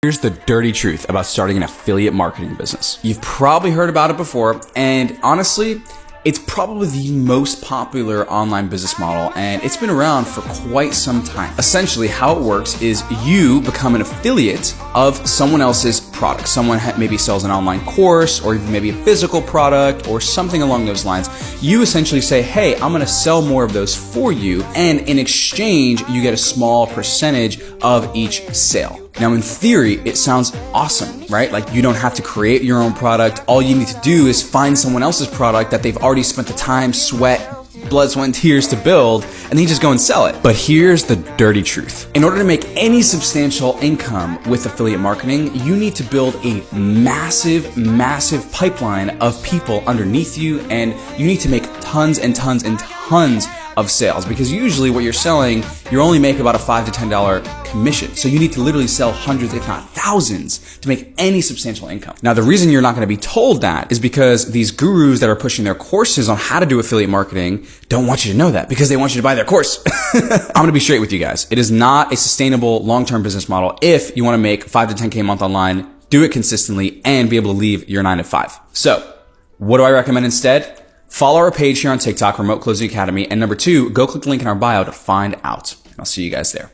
Here's the dirty truth about starting an affiliate marketing business. You've probably heard about it before, and honestly, it's probably the most popular online business model, and it's been around for quite some time. Essentially, how it works is you become an affiliate of someone else's product. Someone maybe sells an online course, or even maybe a physical product, or something along those lines. You essentially say, hey, I'm gonna sell more of those for you, and in exchange, you get a small percentage of each sale. Now, in theory, it sounds awesome, right? Like you don't have to create your own product. All you need to do is find someone else's product that they've already spent the time, sweat, blood, sweat, and tears to build, and then you just go and sell it. But here's the dirty truth. In order to make any substantial income with affiliate marketing, you need to build a massive, massive pipeline of people underneath you, and you need to make tons and tons and tons of sales, because usually what you're selling, you only make about a $5 to $10 commission. So you need to literally sell hundreds, if not thousands, to make any substantial income. Now, the reason you're not going to be told that is because these gurus that are pushing their courses on how to do affiliate marketing don't want you to know that, because they want you to buy their course. I'm going to be straight with you guys. It is not a sustainable long-term business model if you want to make 5 to 10K a month online, do it consistently, and be able to leave your 9 to 5. So what do I recommend instead? Follow our page here on TikTok, Remote Closing Academy. And number 2, go click the link in our bio to find out. I'll see you guys there.